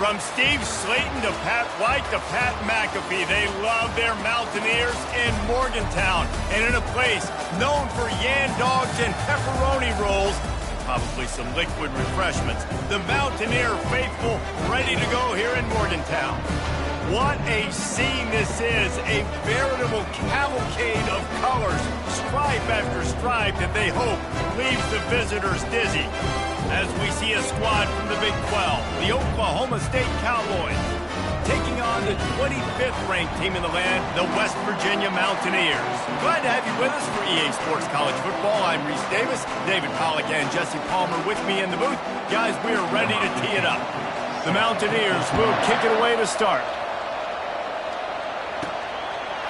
From Steve Slayton to Pat White to Pat McAfee, they love their Mountaineers in Morgantown. And in a place known for Yan Dogs and pepperoni rolls, probably some liquid refreshments, the Mountaineer faithful ready to go here in Morgantown. What a scene this is, a veritable cavalcade of colors, stripe after stripe that they hope leaves the visitors dizzy. As we see a squad from the Big 12, the Oklahoma State Cowboys, taking on the 25th ranked team in the land, the West Virginia Mountaineers. Glad to have you with us for EA Sports College Football. I'm Reese Davis, David Pollack and Jesse Palmer with me in the booth. Guys, we are ready to tee it up. The Mountaineers will kick it away to start.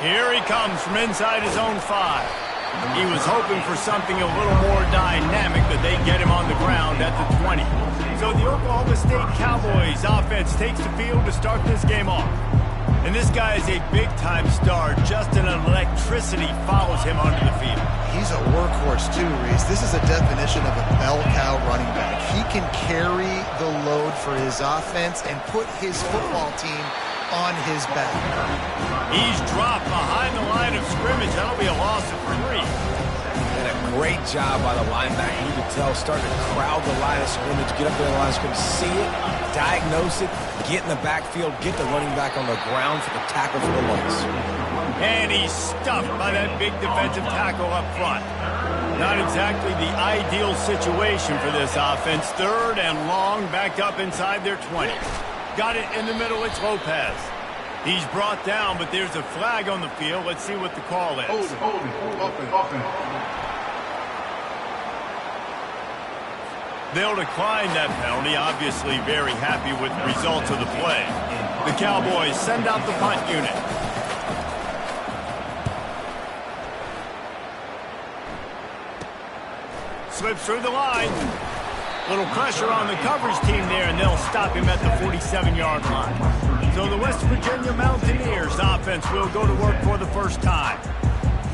Here he comes from inside his own 5. He was hoping for something a little more dynamic, but they get him on the ground at the 20. So the Oklahoma State Cowboys offense takes the field to start this game off. And this guy is a big-time star. Just an electricity follows him onto the field. He's a workhorse too, Reese. This is a definition of a bell cow running back. He can carry the load for his offense and put his football team on his back. He's dropped behind the line of scrimmage. That'll be a loss of 3. And a great job by the linebacker. You could tell starting to crowd the line of scrimmage, get up there in the line of scrimmage, see it, diagnose it, get in the backfield, get the running back on the ground for the tackle for the loss. And he's stuffed by that big defensive tackle up front. Not exactly the ideal situation for this offense. 3rd and long, back up inside their 20. Got it in the middle, it's Lopez. He's brought down, but there's a flag on the field. Let's see what the call is. Open. They'll decline that penalty, obviously very happy with the results of the play. The Cowboys send out the punt unit. Slips through the line. Little pressure on the coverage team there, and they'll stop him at the 47-yard line. So the West Virginia Mountaineers offense will go to work for the first time.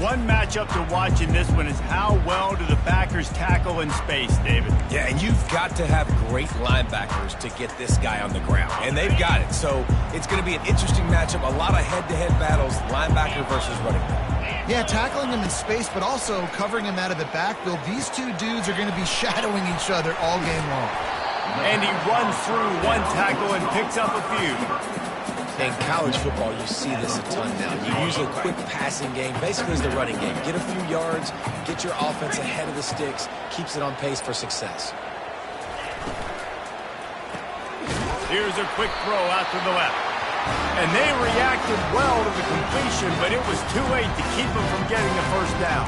One matchup to watch in this one is how well do the backers tackle in space, David? Yeah, and you've got to have great linebackers to get this guy on the ground, and they've got it. So it's going to be an interesting matchup, a lot of head-to-head battles, linebacker versus running back. Yeah, tackling him in space, but also covering him out of the backfield. These two dudes are going to be shadowing each other all game long. And he runs through one tackle and picks up a few. In college football, you see this a ton now. You use a quick passing game, basically as the running game. Get a few yards, get your offense ahead of the sticks, keeps it on pace for success. Here's a quick throw out to the left. And they reacted well to the completion, but it was too late to keep them from getting the first down.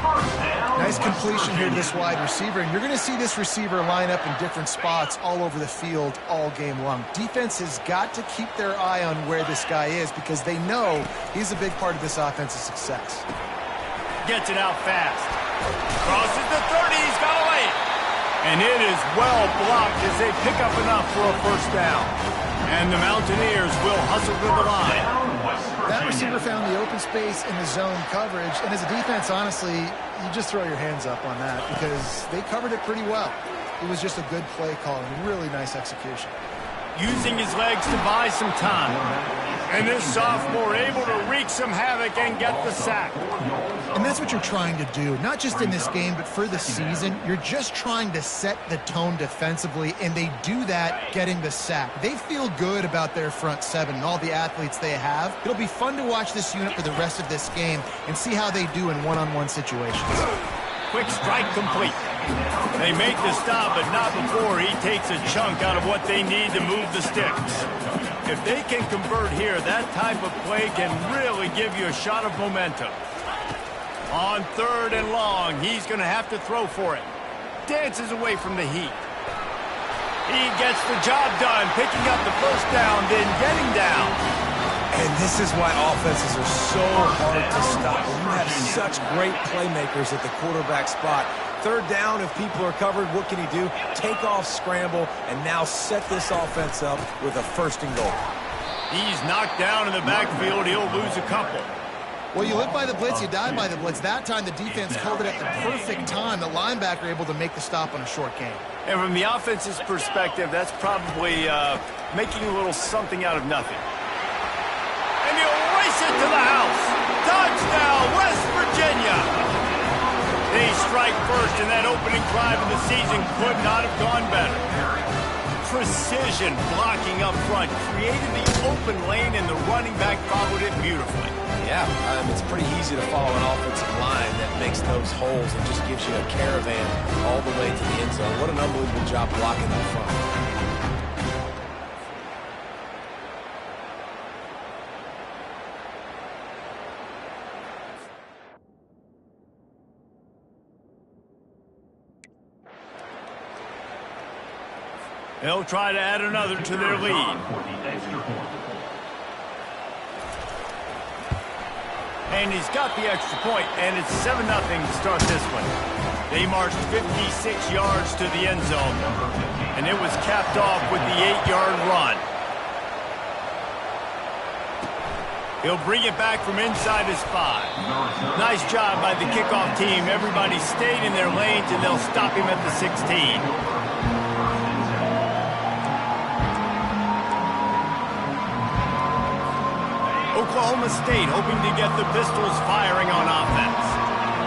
Nice completion here to this wide receiver, and you're going to see this receiver line up in different spots all over the field all game long. Defense has got to keep their eye on where this guy is because they know he's a big part of this offense's success. Gets it out fast. Crosses the 30, he's got away. And it is well blocked as they pick up enough for a first down. And the Mountaineers will hustle to the line. That receiver found the open space in the zone coverage, and as a defense, honestly, you just throw your hands up on that because they covered it pretty well. It was just a good play call and really nice execution. Using his legs to buy some time. And this sophomore able to wreak some havoc and get the sack. And that's what you're trying to do, not just in this game, but for the season. You're just trying to set the tone defensively, and they do that getting the sack. They feel good about their front 7 and all the athletes they have. It'll be fun to watch this unit for the rest of this game and see how they do in one-on-one situations. Quick strike complete. They make the stop, but not before he takes a chunk out of what they need to move the sticks. If they can convert here, that type of play can really give you a shot of momentum. On 3rd and long, he's going to have to throw for it. Dances away from the heat. He gets the job done, picking up the first down, then getting down. And this is why offenses are so hard to stop. You have such great playmakers at the quarterback spot. 3rd down, if people are covered, what can he do? Take off, scramble, and now set this offense up with a 1st and goal. He's knocked down in the backfield. He'll lose a couple. Well, you live by the blitz, you die by the blitz. That time the defense called it at the perfect time. The linebacker able to make the stop on a short game. And from the offense's perspective, that's probably making a little something out of nothing. And he'll race it to the house. Touchdown, West Virginia. They strike first, and that opening drive of the season could not have gone better. Precision blocking up front created the open lane, and the running back followed it beautifully. Yeah, it's pretty easy to follow an offensive line that makes those holes and just gives you a caravan all the way to the end zone. What an unbelievable job blocking up front. They'll try to add another to their lead. And he's got the extra point, and it's 7-0 to start this one. They marched 56 yards to the end zone, and it was capped off with the 8-yard run. He'll bring it back from inside his 5. Nice job by the kickoff team. Everybody stayed in their lanes, and they'll stop him at the 16. Oklahoma State hoping to get the Pistols firing on offense.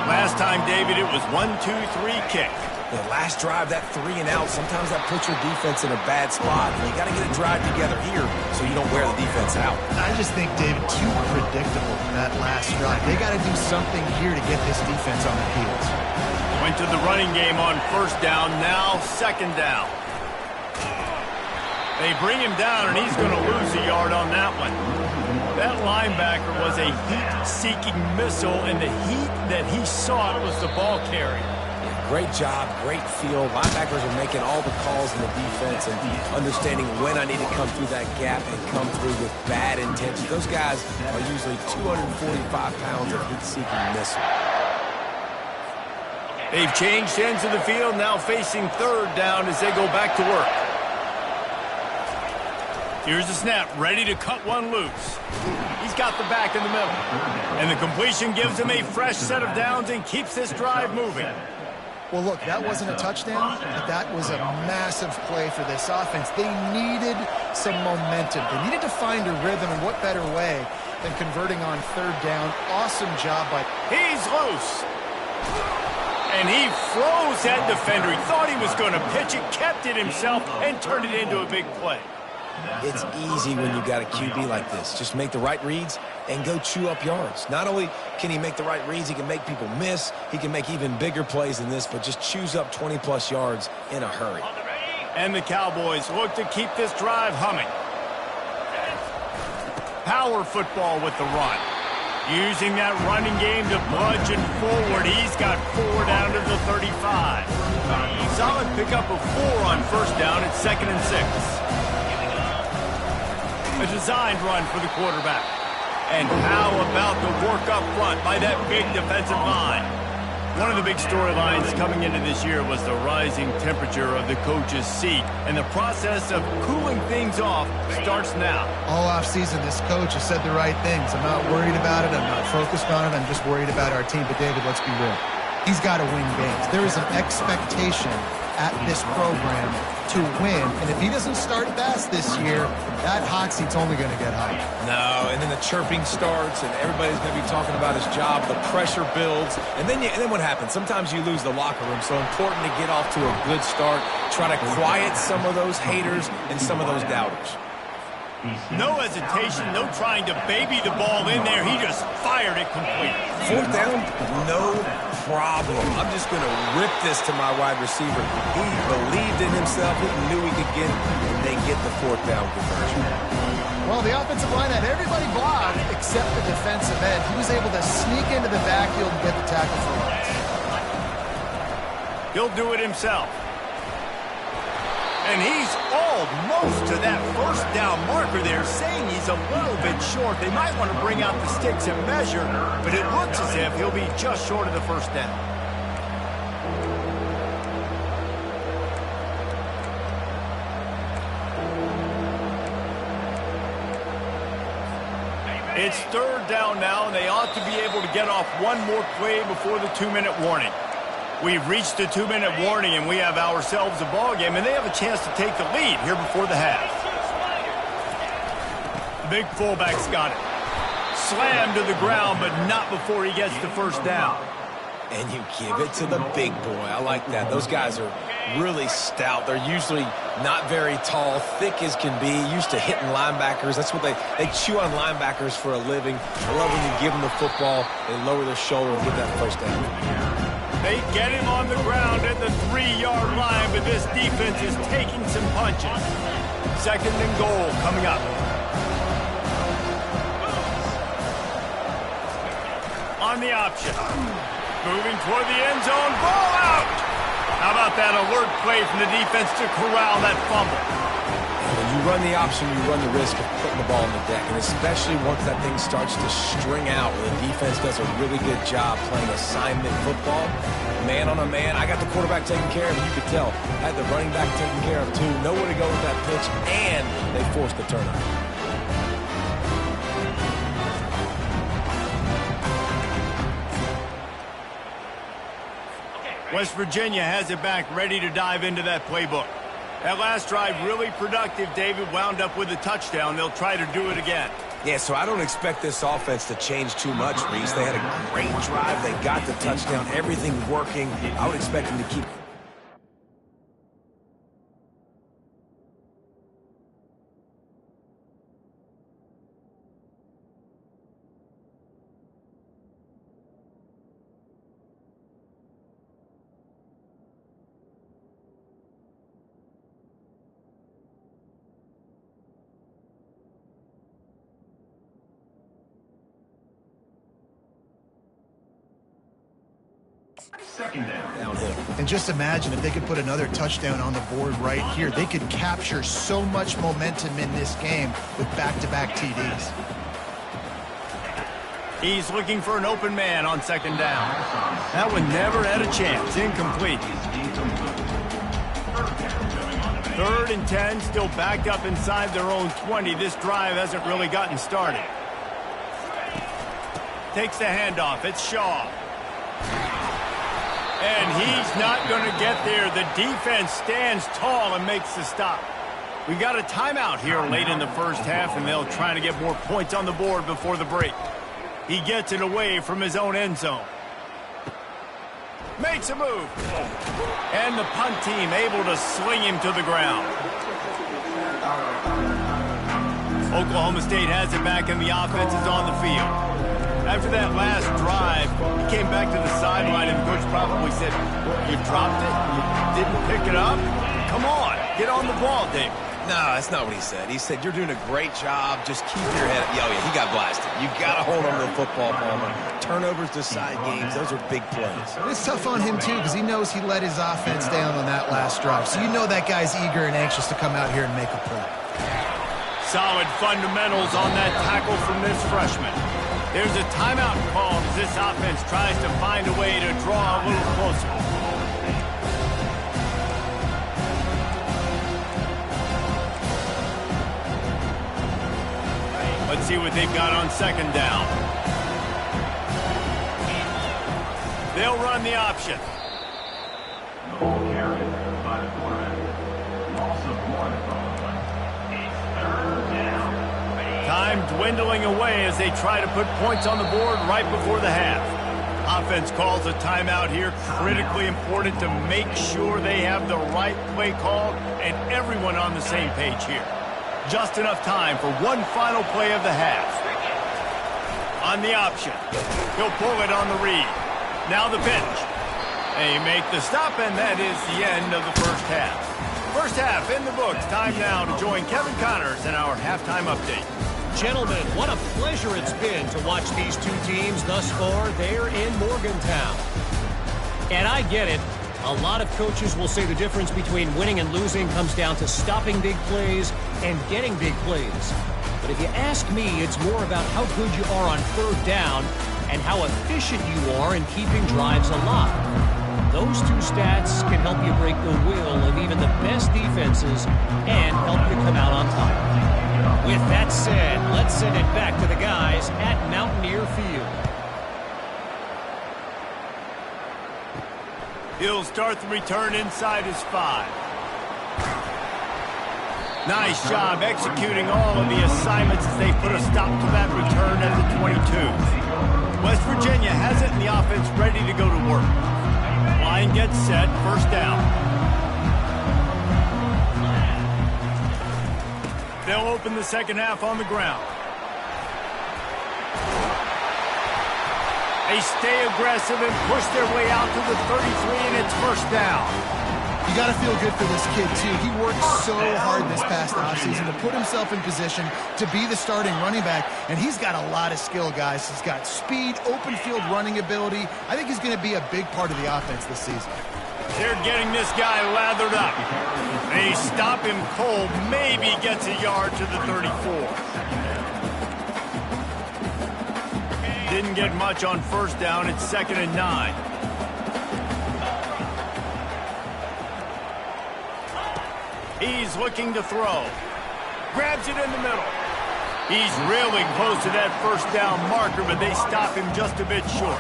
Last time, David, it was 1-2-3 kick. The last drive, that 3-and-out, sometimes that puts your defense in a bad spot. You got to get a drive together here so you don't wear the defense out. I just think, David, too predictable that last drive. They got to do something here to get this defense on their heels. Went to the running game on first down, now second down. They bring him down, and he's going to lose a yard on that one. That linebacker was a heat-seeking missile, and the heat that he sought was the ball carrier. Yeah, great job, great feel. Linebackers are making all the calls in the defense and understanding when I need to come through that gap and come through with bad intention. Those guys are usually 245 pounds of heat-seeking missile. They've changed ends of the field, now facing third down as they go back to work. Here's the snap, ready to cut one loose. He's got the back in the middle. And the completion gives him a fresh set of downs and keeps this drive moving. Well, look, that wasn't a touchdown, but that was a massive play for this offense. They needed some momentum. They needed to find a rhythm, and what better way than converting on third down. Awesome job by... He's loose. And he froze that defender. He thought he was going to pitch it, kept it himself, and turned it into a big play. It's easy when you got a QB like this. Just make the right reads and go chew up yards. Not only can he make the right reads, he can make people miss. He can make even bigger plays than this, but just chews up 20-plus yards in a hurry. And the Cowboys look to keep this drive humming. Power football with the run. Using that running game to bludgeon forward. He's got 4 down to the 35. Solid pickup of 4 on first down at 2nd and 6. A designed run for the quarterback. And how about the work up front by that big defensive line? One of the big storylines coming into this year was the rising temperature of the coach's seat. And the process of cooling things off starts now. All offseason, this coach has said the right things. I'm not worried about it. I'm not focused on it. I'm just worried about our team. But, David, let's be real. He's got to win games. There is an expectation at this program to win. And if he doesn't start fast this year, that hot seat's only going to get higher. No, and then the chirping starts, and everybody's going to be talking about his job. The pressure builds, and then what happens? Sometimes you lose the locker room, so important to get off to a good start. Try to quiet some of those haters and some of those doubters. No hesitation, no trying to baby the ball in there. He just fired it complete. Fourth down, no problem. I'm just going to rip this to my wide receiver. He believed in himself. He knew he could get it, and they get the fourth down conversion. Well, the offensive line had everybody blocked except the defensive end. He was able to sneak into the backfield and get the tackle for loss. He'll do it himself. And he's almost to that first down marker there, saying he's a little bit short. They might want to bring out the sticks and measure, but it looks as if he'll be just short of the first down. It's third down now, and they ought to be able to get off one more play before the 2-minute warning. We've reached the 2-minute warning, and we have ourselves a ball game, and they have a chance to take the lead here before the half. The big fullback's got it. Slammed to the ground, but not before he gets the first down. And you give it to the big boy. I like that. Those guys are really stout. They're usually not very tall, thick as can be, used to hitting linebackers. That's what they chew on linebackers for a living. I love when you give them the football, they lower their shoulder and get that first down. They get him on the ground at the 3-yard line, but this defense is taking some punches. 2nd and goal coming up. On the option. Moving toward the end zone. Ball out! How about that alert play from the defense to corral that fumble? When you run the option, you run the risk of putting the ball on the deck, and especially once that thing starts to string out, the defense does a really good job playing assignment football. Man on a man, I got the quarterback taken care of, and you could tell. I had the running back taken care of, too. Nowhere to go with that pitch, and they forced the turnover. West Virginia has it back, ready to dive into that playbook. That last drive really productive. David wound up with a touchdown. They'll try to do it again. Yeah, so I don't expect this offense to change too much, Reese. They had a great drive. They got the touchdown. Everything working. I would expect them to keep... downhill. And just imagine if they could put another touchdown on the board right here. They could capture so much momentum in this game with back-to-back TDs. He's looking for an open man on 2nd down. That one never had a chance. Incomplete. 3rd and 10, still backed up inside their own 20. This drive hasn't really gotten started. Takes the handoff. It's Shaw. And he's not going to get there. The defense stands tall and makes the stop. We got a timeout here late in the first half, and they'll try to get more points on the board before the break. He gets it away from his own end zone. Makes a move. And the punt team able to sling him to the ground. Oklahoma State has it back, and the offense is on the field. After that last drive, he came back to the sideline, and the coach probably said, "You dropped it? You didn't pick it up? Come on, get on the ball, Dave." No, that's not what he said. He said, "You're doing a great job. Just keep your head up." Oh, yeah, he got blasted. You got to hold on to the football, Palmer. Turnovers decide games. Those are big plays. It's tough on him, too, because he knows he let his offense down on that last drive. So you know that guy's eager and anxious to come out here and make a play. Solid fundamentals on that tackle from this freshman. There's a timeout called as this offense tries to find a way to draw a little closer. Let's see what they've got on 2nd down. They'll run the option. Time dwindling away as they try to put points on the board right before the half. Offense calls a timeout here. Critically important to make sure they have the right play call and everyone on the same page here. Just enough time for one final play of the half. On the option. He'll pull it on the read. Now the pitch. They make the stop, and that is the end of the first half. First half in the books. Time now to join Kevin Connors in our halftime update. Gentlemen, what a pleasure it's been to watch these two teams thus far there in Morgantown. And I get it. A lot of coaches will say the difference between winning and losing comes down to stopping big plays and getting big plays. But if you ask me, it's more about how good you are on 3rd down and how efficient you are in keeping drives alive. Those two stats can help you break the will of even the best defenses and help you come out on top. With that said, let's send it back to the guys at Mountaineer Field. He'll start the return inside his 5. Nice job executing all of the assignments as they put a stop to that return at the 22. West Virginia has it, and the offense ready to go to work. Line gets set, first down. They'll open the second half on the ground. They stay aggressive and push their way out to the 33, and it's first down. You got to feel good for this kid, too. He worked so hard this past offseason to put himself in position to be the starting running back, and he's got a lot of skill, guys. He's got speed, open field running ability. I think he's going to be a big part of the offense this season. They're getting this guy lathered up. They stop him cold, maybe gets a yard to the 34. Didn't get much on first down. It's 2nd and 9. He's looking to throw. Grabs it in the middle. He's really close to that first down marker, but they stop him just a bit short.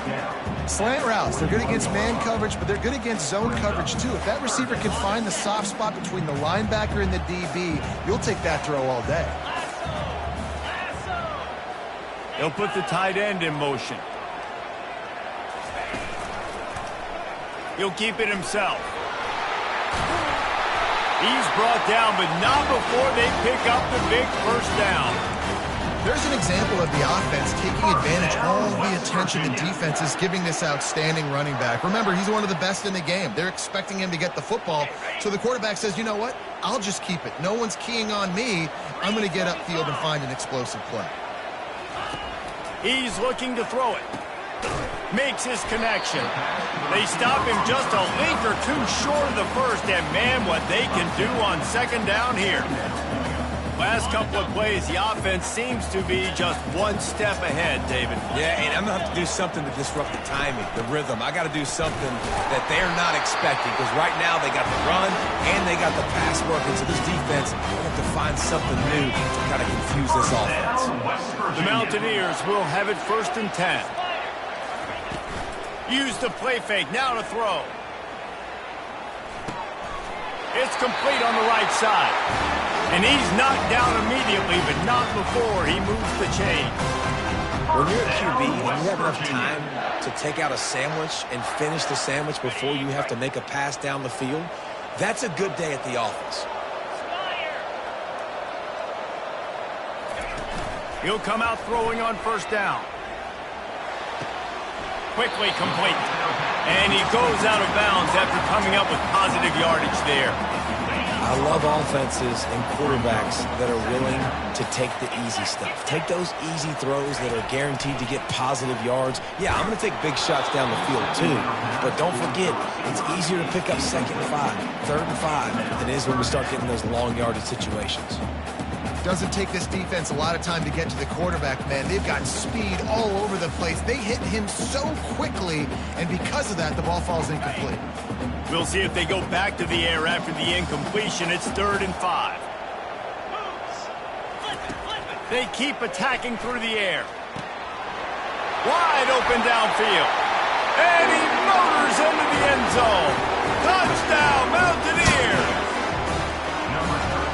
Slant routes, they're good against man coverage, but they're good against zone coverage, too. If that receiver can find the soft spot between the linebacker and the DB, you'll take that throw all day. He'll put the tight end in motion. He'll keep it himself. He's brought down, but not before they pick up the big first down. There's an example of the offense taking advantage of all the attention the defense is giving this outstanding running back. Remember, he's one of the best in the game. They're expecting him to get the football, so the quarterback says, you know what? I'll just keep it. No one's keying on me. I'm going to get upfield and find an explosive play. He's looking to throw it. Makes his connection. They stop him just a link or two short of the first, and man, what they can do on second down here. Last couple of plays, the offense seems to be just one step ahead, David. Yeah, and I'm going to have to do something to disrupt the timing, the rhythm. I got to do something that they're not expecting, because right now they got the run and they got the pass working. So this defense, they have to find something new to kind of confuse this offense. The Mountaineers will have it 1st and 10. Use the play fake, now to throw. It's complete on the right side. And he's knocked down immediately, but not before he moves the chain. When you're a QB and you have enough time to take out a sandwich and finish the sandwich before you have to make a pass down the field, that's a good day at the office. He'll come out throwing on first down. Quickly complete. And he goes out of bounds after coming up with positive yardage there. I love offenses and quarterbacks that are willing to take the easy stuff. Take those easy throws that are guaranteed to get positive yards. Yeah, I'm going to take big shots down the field too. But don't forget, it's easier to pick up 2nd and 5, 3rd and 5 than it is when we start getting those long yardage situations. Doesn't take this defense a lot of time to get to the quarterback, man. They've got speed all over the place. They hit him so quickly, and because of that, the ball falls incomplete. We'll see if they go back to the air after the incompletion. It's 3rd and 5. They keep attacking through the air. Wide open downfield. And he motors into the end zone. Touchdown, Mountaineers!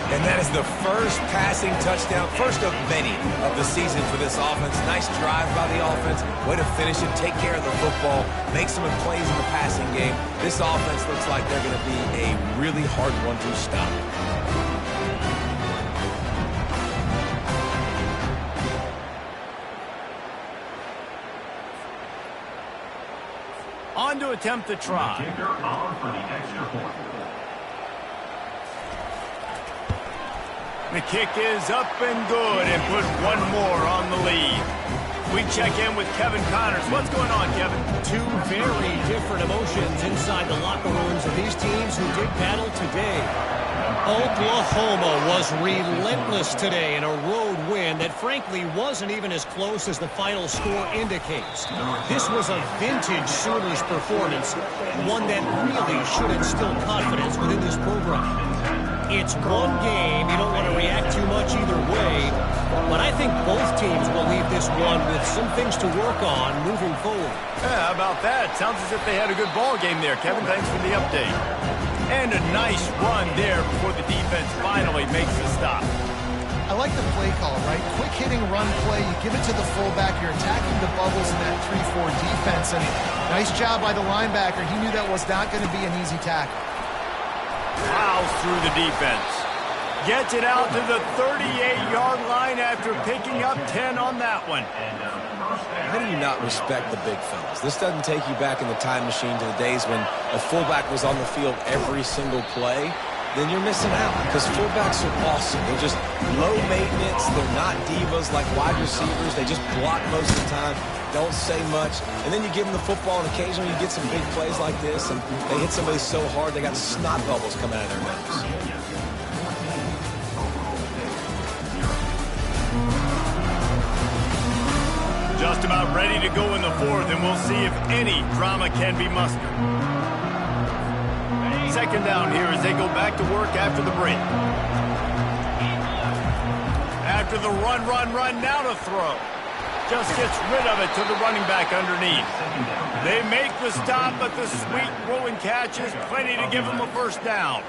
And that is the first passing touchdown, first of many of the season for this offense. Nice drive by the offense. Way to finish it, take care of the football, make some plays in the passing game. This offense looks like they're going to be a really hard one to stop. On to attempt the try. The kick is up and good, and put one more on the lead. We check in with Kevin Connors. What's going on, Kevin? Two very different emotions inside the locker rooms of these teams who did battle today. Oklahoma was relentless today in a road win that frankly wasn't even as close as the final score indicates. This was a vintage Sooners performance, one that really should instill confidence within this program. It's one game. You don't want to react too much either way. But I think both teams will leave this one with some things to work on moving forward. Yeah, how about that? Sounds as if they had a good ball game there. Kevin, thanks for the update. And a nice run there before the defense finally makes the stop. I like the play call, right? Quick hitting run play. You give it to the fullback. You're attacking the bubbles in that 3-4 defense. And nice job by the linebacker. He knew that was not going to be an easy tackle. Plows through the defense. Gets it out to the 38-yard line after picking up 10 on that one. How do you not respect the big fellas? This doesn't take you back in the time machine to the days when a fullback was on the field every single play. Then you're missing out because fullbacks are awesome. They're just low maintenance. They're not divas like wide receivers. They just block most of the time, don't say much. And then you give them the football, and occasionally you get some big plays like this, and they hit somebody so hard they got snot bubbles coming out of their nose. Just about ready to go in the fourth, and we'll see if any drama can be mustered. Second down here as they go back to work after the break. After the run, now to throw. Just gets rid of it to the running back underneath. They make the stop, but the sweet throwing catch is plenty to give them a first down.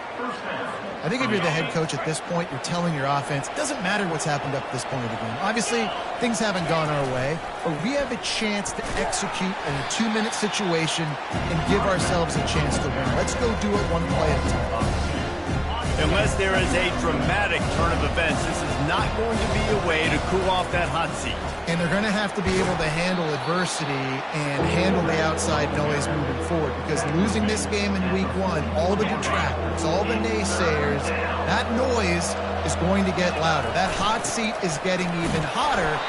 I think if you're the head coach at this point, you're telling your offense, it doesn't matter what's happened up to this point of the game. Obviously, things haven't gone our way, but we have a chance to execute in a 2-minute situation and give ourselves a chance to win. Let's go do it one play at a time. Unless there is a dramatic turn of events, this is not going to be a way to cool off that hot seat. And they're going to have to be able to handle adversity and handle the outside noise moving forward, because losing this game in week 1, all the detractors, all the naysayers, that noise is going to get louder. That hot seat is getting even hotter.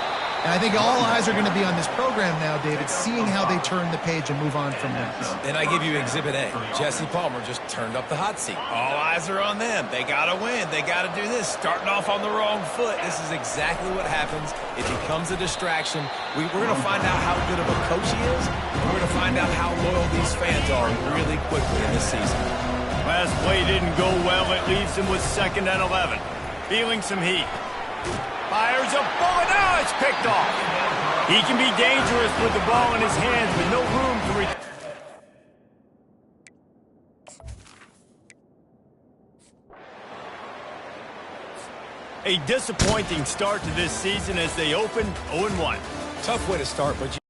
And I think all eyes are going to be on this program now, David, seeing how they turn the page and move on from this. And I give you Exhibit A. Jesse Palmer just turned up the hot seat. All eyes are on them. They got to win. They got to do this. Starting off on the wrong foot. This is exactly what happens. It becomes a distraction. We're going to find out how good of a coach he is. And we're going to find out how loyal these fans are really quickly in this season. Last play didn't go well. It leaves him with 2nd and 11. Feeling some heat. Fires a bullet. Now it's picked off. He can be dangerous with the ball in his hands, but no room to a disappointing start to this season as they open 0-1. Tough way to start, but